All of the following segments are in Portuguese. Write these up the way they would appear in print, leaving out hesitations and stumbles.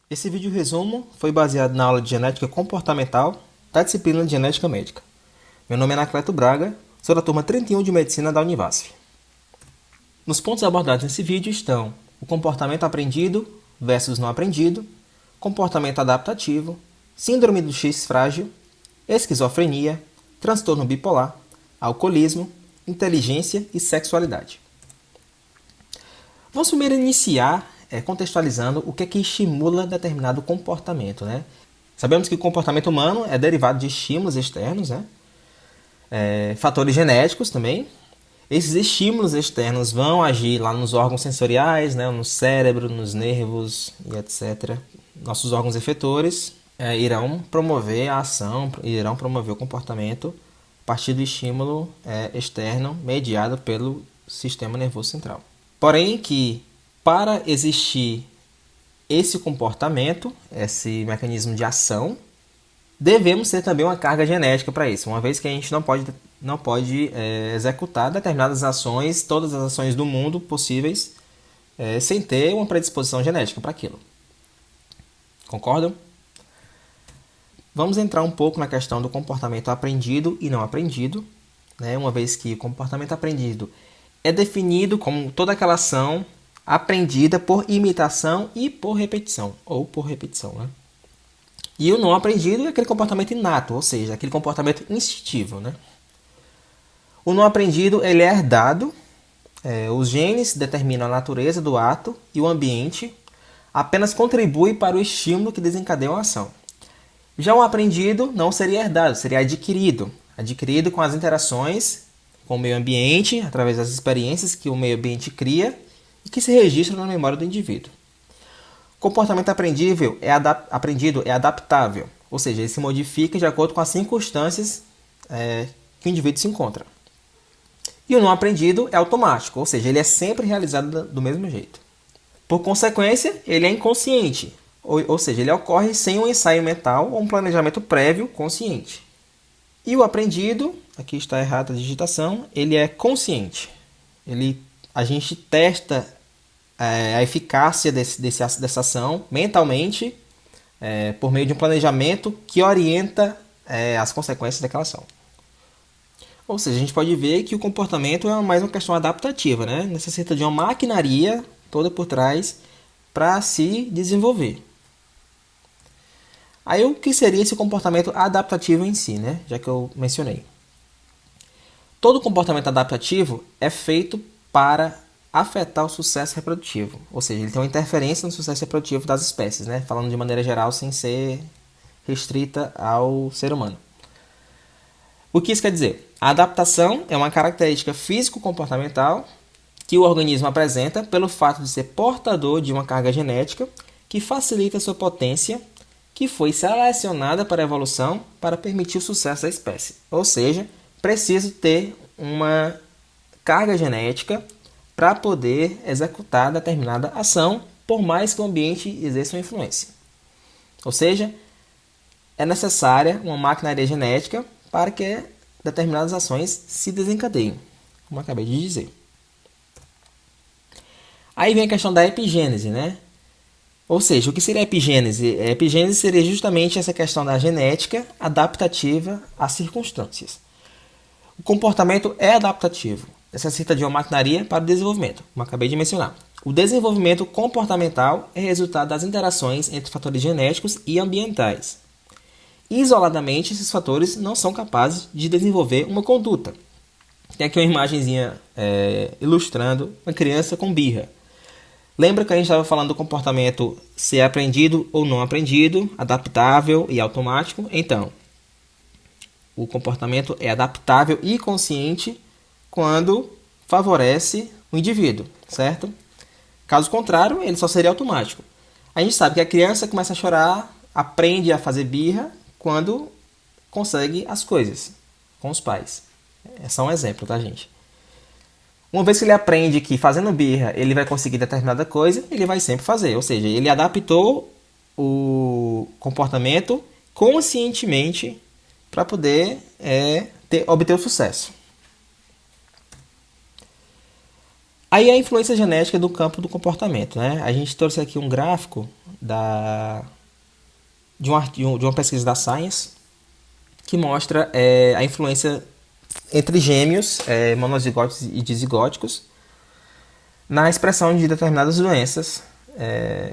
Esse vídeo resumo foi baseado na aula de genética comportamental da disciplina de genética médica. Meu nome é Anacleto Braga, sou da turma 31 de medicina da Univasf. Nos pontos abordados nesse vídeo estão o comportamento aprendido versus não aprendido, comportamento adaptativo, síndrome do X frágil, esquizofrenia, transtorno bipolar, alcoolismo, inteligência e sexualidade. Vamos primeiro iniciar contextualizando o que é que estimula determinado comportamento, né? Sabemos que o comportamento humano é derivado de estímulos externos, né? Fatores genéticos também. Esses estímulos externos vão agir lá nos órgãos sensoriais, né? No cérebro, nos nervos e etc. Nossos órgãos efetores irão promover a ação, irão promover o comportamento a partir do estímulo externo mediado pelo sistema nervoso central. Porém que para existir esse comportamento, esse mecanismo de ação, devemos ter também uma carga genética para isso, uma vez que a gente não pode executar determinadas ações, todas as ações do mundo possíveis, sem ter uma predisposição genética para aquilo. Concordam? Vamos entrar um pouco na questão do comportamento aprendido e não aprendido, né? Uma vez que o comportamento aprendido é definido como toda aquela ação aprendida por imitação e por repetição, ou por repetição, né? E o não aprendido é aquele comportamento inato, ou seja, aquele comportamento instintivo, né? O não aprendido ele é herdado, os genes determinam a natureza do ato e o ambiente apenas contribui para o estímulo que desencadeia a ação. Já o aprendido não seria herdado, seria adquirido com as interações com o meio ambiente, através das experiências que o meio ambiente cria e que se registram na memória do indivíduo. O comportamento aprendido é adaptável, ou seja, ele se modifica de acordo com as circunstâncias que o indivíduo se encontra. E o não aprendido é automático, ou seja, ele é sempre realizado do mesmo jeito. Por consequência, ele é inconsciente, ou seja, ele ocorre sem um ensaio mental ou um planejamento prévio consciente. E o aprendido, aqui está errada a digitação, ele é consciente. A gente testa a eficácia dessa ação mentalmente por meio de um planejamento que orienta as consequências daquela ação. Ou seja, a gente pode ver que o comportamento é mais uma questão adaptativa, né? Necessita de uma maquinaria toda por trás para se desenvolver. Aí o que seria esse comportamento adaptativo em si, né? Já que eu mencionei. Todo comportamento adaptativo é feito para afetar o sucesso reprodutivo, ou seja, ele tem uma interferência no sucesso reprodutivo das espécies, né? Falando de maneira geral, sem ser restrita ao ser humano. O que isso quer dizer? A adaptação é uma característica físico-comportamental que o organismo apresenta pelo fato de ser portador de uma carga genética que facilita sua potência, que foi selecionada para a evolução para permitir o sucesso da espécie. Ou seja, preciso ter uma carga genética para poder executar determinada ação, por mais que o ambiente exerça uma influência. Ou seja, é necessária uma maquinaria genética para que determinadas ações se desencadeiem, como eu acabei de dizer. Aí vem a questão da epigênese, né? Ou seja, o que seria a epigênese? A epigênese seria justamente essa questão da genética adaptativa às circunstâncias. O comportamento é adaptativo, necessita de uma maquinaria para o desenvolvimento, como acabei de mencionar. O desenvolvimento comportamental é resultado das interações entre fatores genéticos e ambientais. Isoladamente, esses fatores não são capazes de desenvolver uma conduta. Tem aqui uma imagenzinha ilustrando uma criança com birra. Lembra que a gente estava falando do comportamento ser aprendido ou não aprendido, adaptável e automático? Então, o comportamento é adaptável e consciente quando favorece o indivíduo, certo? Caso contrário, ele só seria automático. A gente sabe que a criança começa a chorar, aprende a fazer birra quando consegue as coisas com os pais. É só um exemplo, tá, gente? Uma vez que ele aprende que fazendo birra ele vai conseguir determinada coisa, ele vai sempre fazer. Ou seja, ele adaptou o comportamento conscientemente para poder obter o sucesso. Aí a influência genética do campo do comportamento, né? A gente trouxe aqui um gráfico de uma pesquisa da Science que mostra a influência entre gêmeos monozigóticos e dizigóticos na expressão de determinadas doenças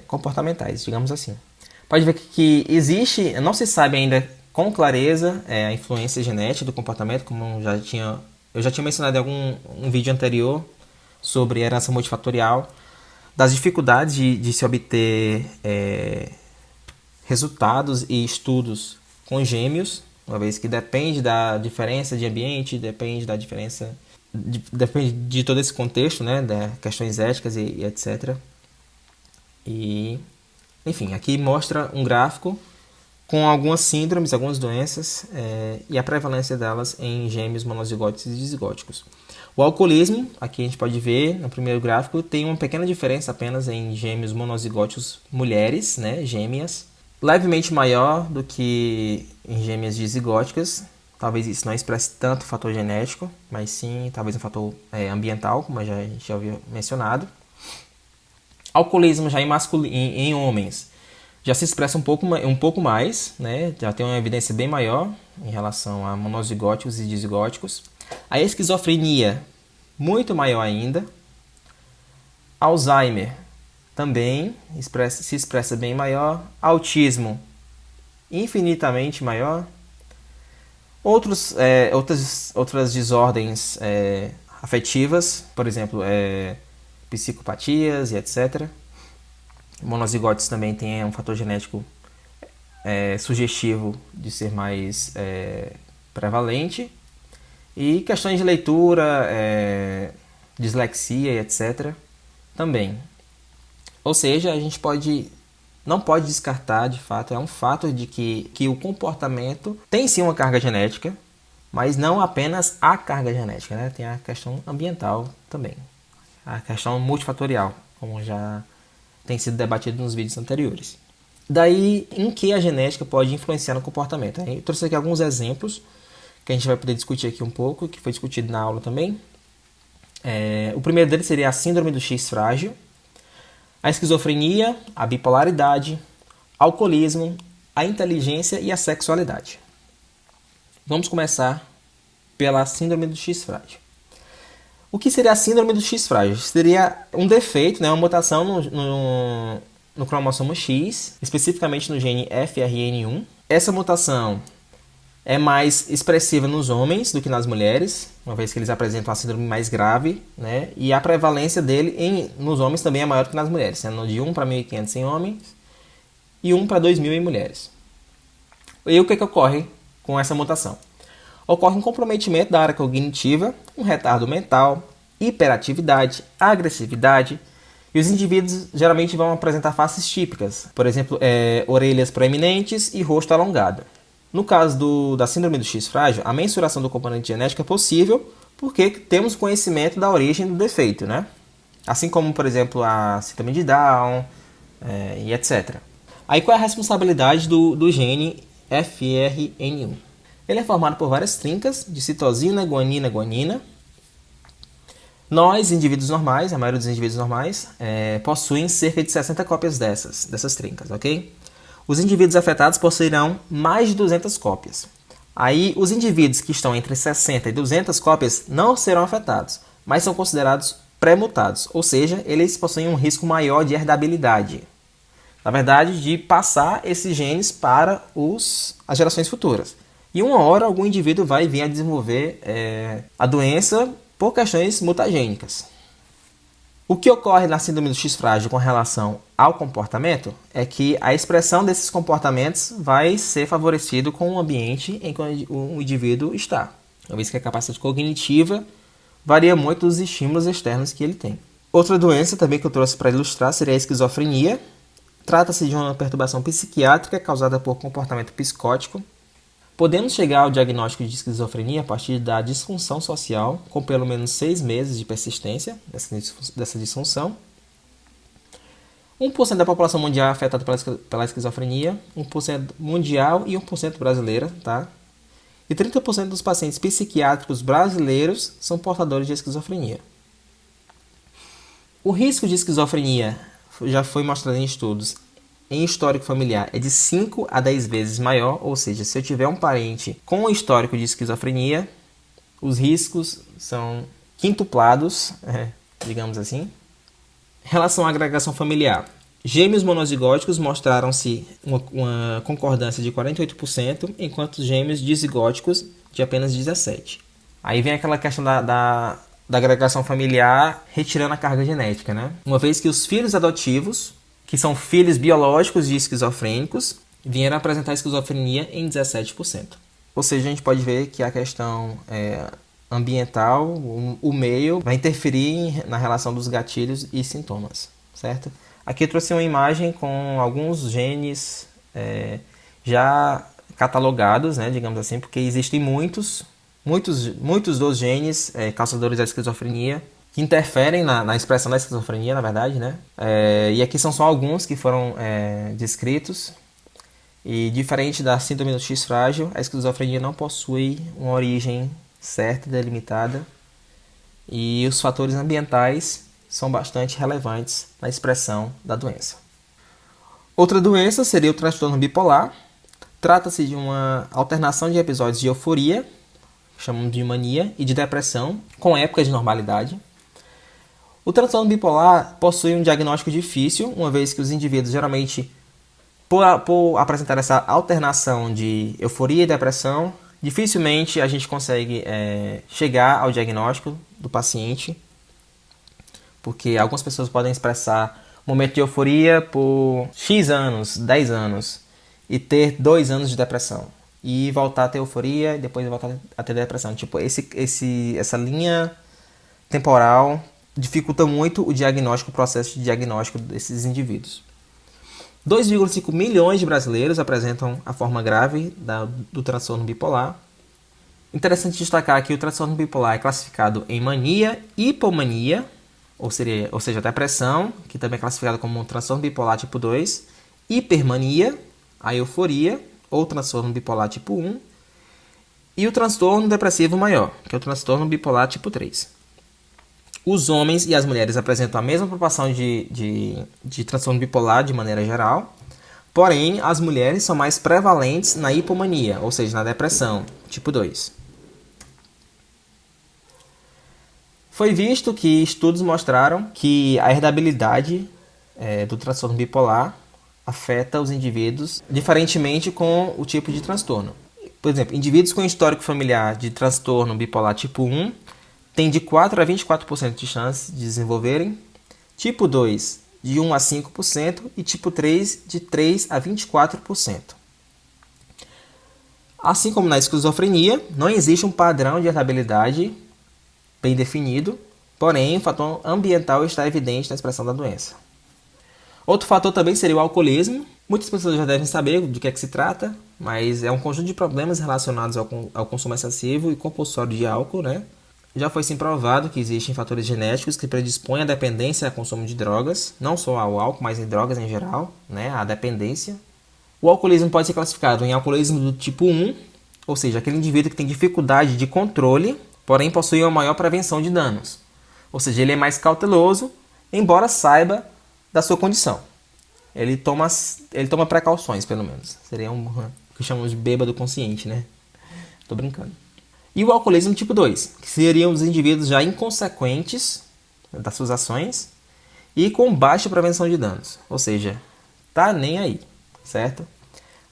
comportamentais, digamos assim. Pode ver que existe, não se sabe ainda com clareza a influência genética do comportamento, como eu já tinha mencionado em um vídeo anterior sobre herança multifatorial, das dificuldades de se obter resultados e estudos com gêmeos, uma vez que depende da diferença de ambiente, depende depende de todo esse contexto, né, das questões éticas e etc. E, enfim, aqui mostra um gráfico com algumas síndromes, algumas doenças e a prevalência delas em gêmeos monozigóticos e dizigóticos. O alcoolismo, aqui a gente pode ver no primeiro gráfico, tem uma pequena diferença apenas em gêmeos monozigóticos mulheres, né, gêmeas, levemente maior do que em gêmeas dizigóticas. Talvez isso não expresse tanto o fator genético, mas sim talvez um fator ambiental, como a gente já havia mencionado. Alcoolismo já em homens já se expressa um pouco mais, né? Já tem uma evidência bem maior em relação a monozigóticos e dizigóticos. A esquizofrenia, muito maior ainda. Alzheimer também se expressa bem maior. Autismo, infinitamente maior. Outras desordens afetivas, por exemplo, psicopatias e etc. Monozigóticos também tem um fator genético sugestivo de ser mais prevalente. E questões de leitura, dislexia e etc. também. Ou seja, a gente não pode descartar, de fato, é um fato de que o comportamento tem sim uma carga genética, mas não apenas a carga genética, né? Tem a questão ambiental também, a questão multifatorial, como já tem sido debatido nos vídeos anteriores. Daí, em que a genética pode influenciar no comportamento? Eu trouxe aqui alguns exemplos que a gente vai poder discutir aqui um pouco, que foi discutido na aula também. O primeiro deles seria a síndrome do X frágil, a esquizofrenia, a bipolaridade, alcoolismo, a inteligência e a sexualidade. Vamos começar pela síndrome do X frágil. O que seria a síndrome do X frágil? Seria um defeito, né, uma mutação no cromossomo X, especificamente no gene FRN1. Essa mutação é mais expressiva nos homens do que nas mulheres, uma vez que eles apresentam a síndrome mais grave, né? E a prevalência dele nos homens também é maior do que nas mulheres, sendo de 1 para 1.500 em homens e 1 para 2.000 em mulheres. E o que ocorre com essa mutação? Ocorre um comprometimento da área cognitiva, um retardo mental, hiperatividade, agressividade, e os indivíduos geralmente vão apresentar faces típicas, por exemplo, orelhas proeminentes e rosto alongado. No caso da síndrome do X frágil, a mensuração do componente genético é possível porque temos conhecimento da origem do defeito, né? Assim como, por exemplo, a síndrome de Down e etc. Aí qual é a responsabilidade do gene FRN1? Ele é formado por várias trincas de citosina, guanina, guanina. Nós, indivíduos normais, a maioria dos indivíduos normais, possuem cerca de 60 cópias dessas trincas, ok? Os indivíduos afetados possuirão mais de 200 cópias. Aí, os indivíduos que estão entre 60 e 200 cópias não serão afetados, mas são considerados pré-mutados, ou seja, eles possuem um risco maior de herdabilidade. Na verdade, de passar esses genes para as gerações futuras. E uma hora, algum indivíduo vai vir a desenvolver a doença por questões mutagênicas. O que ocorre na síndrome do X frágil com relação ao comportamento é que a expressão desses comportamentos vai ser favorecido com o ambiente em que o indivíduo está, uma vez que a capacidade cognitiva varia muito dos estímulos externos que ele tem. Outra doença também que eu trouxe para ilustrar seria a esquizofrenia. Trata-se de uma perturbação psiquiátrica causada por comportamento psicótico. Podemos chegar ao diagnóstico de esquizofrenia a partir da disfunção social, com pelo menos 6 meses de persistência dessa disfunção. 1% da população mundial é afetada pela esquizofrenia, 1% mundial e 1% brasileira, tá? E 30% dos pacientes psiquiátricos brasileiros são portadores de esquizofrenia. O risco de esquizofrenia já foi mostrado em estudos em histórico familiar é de 5 a 10 vezes maior, ou seja, se eu tiver um parente com histórico de esquizofrenia, os riscos são quintuplados, digamos assim. Em relação à agregação familiar, gêmeos monozigóticos mostraram-se uma concordância de 48%, enquanto gêmeos dizigóticos de apenas 17%. Aí vem aquela questão da agregação familiar retirando a carga genética, né? Uma vez que os filhos adotivos, que são filhos biológicos de esquizofrênicos, vieram apresentar esquizofrenia em 17%. Ou seja, a gente pode ver que a questão ambiental, o meio, vai interferir na relação dos gatilhos e sintomas, certo? Aqui eu trouxe uma imagem com alguns genes já catalogados, né, digamos assim, porque existem muitos dos genes causadores da esquizofrenia que interferem na expressão da esquizofrenia, na verdade, né? E aqui são só alguns que foram descritos. E diferente da síndrome do X frágil, a esquizofrenia não possui uma origem certa e delimitada. E os fatores ambientais são bastante relevantes na expressão da doença. Outra doença seria o transtorno bipolar. Trata-se de uma alternação de episódios de euforia, chamamos de mania, e de depressão, com épocas de normalidade. O transtorno bipolar possui um diagnóstico difícil, uma vez que os indivíduos geralmente, por apresentar essa alternação de euforia e depressão, dificilmente a gente consegue chegar ao diagnóstico do paciente, porque algumas pessoas podem expressar um momento de euforia por X anos, 10 anos, e ter 2 anos de depressão. E voltar a ter euforia e depois voltar a ter depressão. Tipo, essa linha temporal dificulta muito o processo de diagnóstico desses indivíduos. 2,5 milhões de brasileiros apresentam a forma grave do transtorno bipolar. Interessante destacar que o transtorno bipolar é classificado em mania, hipomania, ou seja, depressão, que também é classificado como um transtorno bipolar tipo 2, hipermania, a euforia, ou transtorno bipolar tipo 1, e o transtorno depressivo maior, que é o transtorno bipolar tipo 3. Os homens e as mulheres apresentam a mesma proporção de transtorno bipolar de maneira geral, porém as mulheres são mais prevalentes na hipomania, ou seja, na depressão tipo 2. Foi visto que estudos mostraram que a herdabilidade do transtorno bipolar afeta os indivíduos diferentemente com o tipo de transtorno. Por exemplo, indivíduos com histórico familiar de transtorno bipolar tipo 1 têm de 4 a 24% de chance de desenvolverem, tipo 2 de 1 a 5% e tipo 3 de 3 a 24%. Assim como na esquizofrenia, não existe um padrão de herdabilidade bem definido, porém o fator ambiental está evidente na expressão da doença. Outro fator também seria o alcoolismo. Muitas pessoas já devem saber de que é que se trata, mas é um conjunto de problemas relacionados ao consumo excessivo e compulsório de álcool, né? Já foi sim provado que existem fatores genéticos que predispõem à dependência ao consumo de drogas, não só ao álcool, mas em drogas em geral, né? A dependência. O alcoolismo pode ser classificado em alcoolismo do tipo 1, ou seja, aquele indivíduo que tem dificuldade de controle, porém possui uma maior prevenção de danos. Ou seja, ele é mais cauteloso, embora saiba da sua condição. Ele toma precauções, pelo menos. Seria o que chamamos de bêbado consciente, né? Tô brincando. E o alcoolismo tipo 2, que seriam os indivíduos já inconsequentes das suas ações e com baixa prevenção de danos. Ou seja, tá nem aí, certo?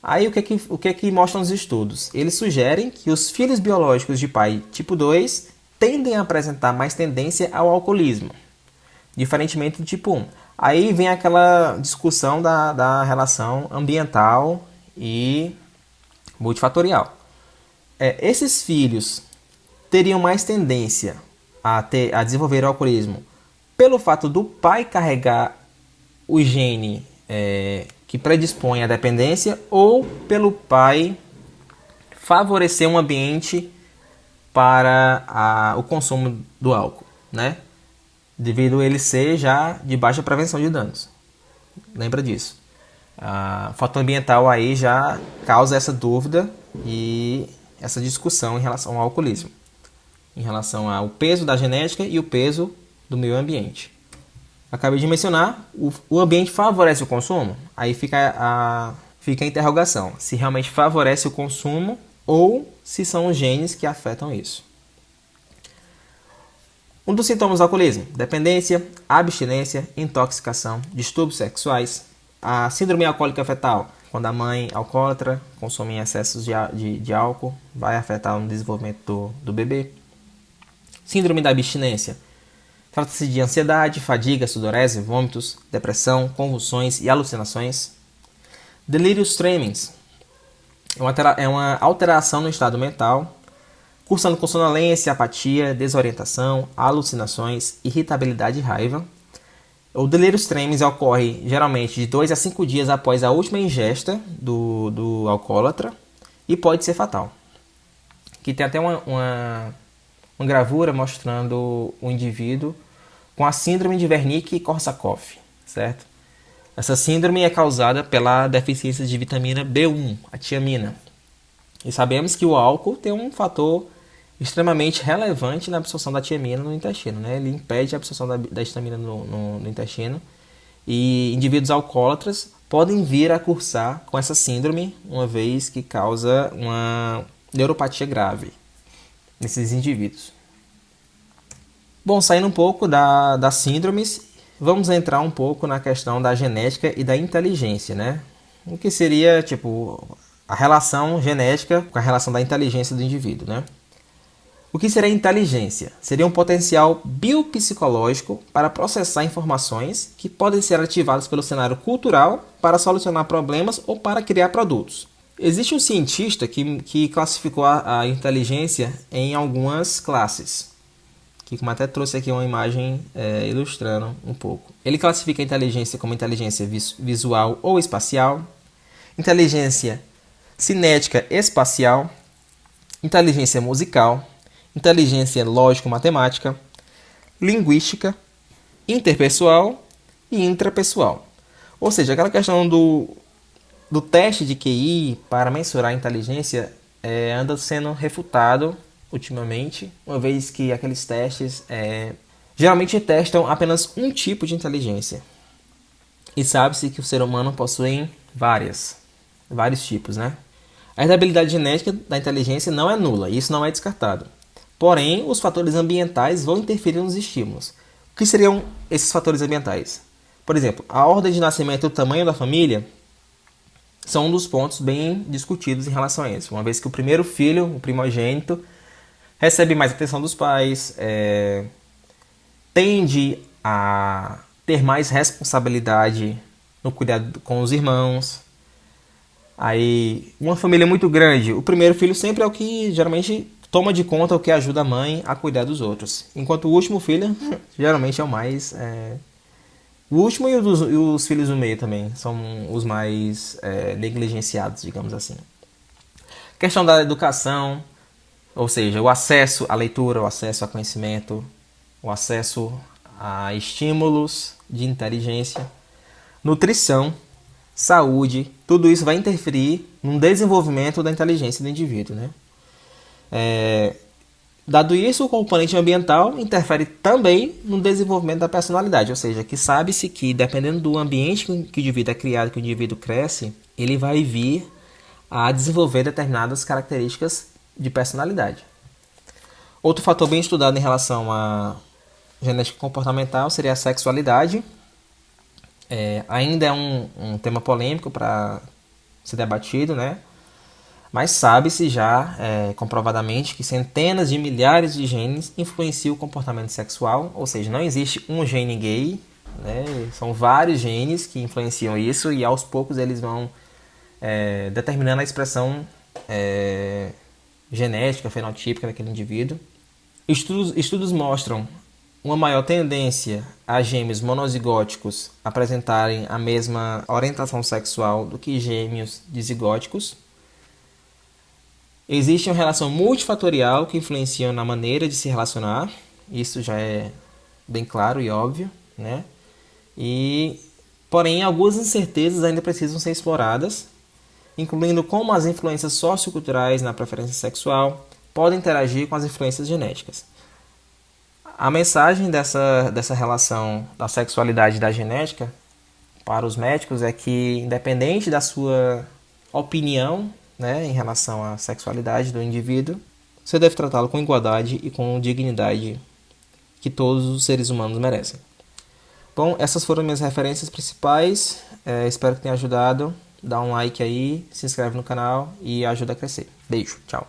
Aí o que é que mostram os estudos? Eles sugerem que os filhos biológicos de pai tipo 2 tendem a apresentar mais tendência ao alcoolismo, diferentemente do tipo 1. Aí vem aquela discussão da relação ambiental e multifatorial. Esses filhos teriam mais tendência a desenvolver o alcoolismo pelo fato do pai carregar o gene que predispõe à dependência ou pelo pai favorecer um ambiente para o consumo do álcool, né? Devido a ele ser já de baixa prevenção de danos. Lembra disso. O fator ambiental aí já causa essa dúvida e essa discussão em relação ao alcoolismo, em relação ao peso da genética e o peso do meio ambiente. acabei de mencionar, o ambiente favorece o consumo? Aí fica a interrogação, se realmente favorece o consumo ou se são os genes que afetam isso. Um dos sintomas do alcoolismo: dependência, abstinência, intoxicação, distúrbios sexuais. A síndrome alcoólica fetal, quando a mãe alcoólatra consome excessos de álcool, vai afetar o desenvolvimento do bebê. Síndrome da abstinência. Trata-se de ansiedade, fadiga, sudorese, vômitos, depressão, convulsões e alucinações. Delírios tremens. É uma alteração no estado mental, cursando com sonolência, apatia, desorientação, alucinações, irritabilidade e raiva. O delírios tremens ocorre geralmente de 2 a 5 dias após a última ingesta do alcoólatra e pode ser fatal. Aqui tem até uma gravura mostrando o indivíduo com a síndrome de Wernicke-Korsakoff, certo? Essa síndrome é causada pela deficiência de vitamina B1, a tiamina. E sabemos que o álcool tem um fator extremamente relevante na absorção da tiamina no intestino, né? Ele impede a absorção da histamina no intestino. E indivíduos alcoólatras podem vir a cursar com essa síndrome, uma vez que causa uma neuropatia grave nesses indivíduos. Bom, saindo um pouco das síndromes, vamos entrar um pouco na questão da genética e da inteligência, né? O que seria, a relação genética com a relação da inteligência do indivíduo, né? O que seria inteligência? Seria um potencial biopsicológico para processar informações que podem ser ativadas pelo cenário cultural para solucionar problemas ou para criar produtos. Existe um cientista que classificou a inteligência em algumas classes, que como até trouxe aqui uma imagem ilustrando um pouco. Ele classifica a inteligência como inteligência visual ou espacial, inteligência cinética espacial, inteligência musical, inteligência lógico-matemática, linguística, interpessoal e intrapessoal. Ou seja, aquela questão do teste de QI para mensurar a inteligência anda sendo refutado ultimamente, uma vez que aqueles testes geralmente testam apenas um tipo de inteligência. E sabe-se que o ser humano possui vários tipos, né? A herdabilidade genética da inteligência não é nula, isso não é descartado. Porém, os fatores ambientais vão interferir nos estímulos. O que seriam esses fatores ambientais? Por exemplo, a ordem de nascimento e o tamanho da família são um dos pontos bem discutidos em relação a isso. Uma vez que o primeiro filho, o primogênito, recebe mais atenção dos pais, tende a ter mais responsabilidade no cuidado com os irmãos. Aí, uma família muito grande, o primeiro filho sempre é o que geralmente toma de conta, o que ajuda a mãe a cuidar dos outros. Enquanto o último filho, geralmente é o mais... O último e os filhos do meio também são os mais negligenciados, digamos assim. Questão da educação, ou seja, o acesso à leitura, o acesso a conhecimento, o acesso a estímulos de inteligência, nutrição, saúde, tudo isso vai interferir no desenvolvimento da inteligência do indivíduo, né? Dado isso, o componente ambiental interfere também no desenvolvimento da personalidade, ou seja, que sabe-se que dependendo do ambiente que o indivíduo é criado, que o indivíduo cresce, ele vai vir a desenvolver determinadas características de personalidade. Outro fator bem estudado em relação à genética comportamental seria a sexualidade. Ainda é um tema polêmico para ser debatido, né? Mas sabe-se já comprovadamente que centenas de milhares de genes influenciam o comportamento sexual, ou seja, não existe um gene gay, né? São vários genes que influenciam isso e aos poucos eles vão determinando a expressão genética, fenotípica daquele indivíduo. Estudos mostram uma maior tendência a gêmeos monozigóticos apresentarem a mesma orientação sexual do que gêmeos dizigóticos. Existe uma relação multifatorial que influencia na maneira de se relacionar, isso já é bem claro e óbvio, né? Porém, algumas incertezas ainda precisam ser exploradas, incluindo como as influências socioculturais na preferência sexual podem interagir com as influências genéticas. A mensagem dessa relação da sexualidade e da genética para os médicos é que, independente da sua opinião, né, em relação à sexualidade do indivíduo, você deve tratá-lo com igualdade e com dignidade que todos os seres humanos merecem. Bom, essas foram minhas referências principais. Espero que tenha ajudado. Dá um like aí, se inscreve no canal e ajuda a crescer. Beijo, tchau.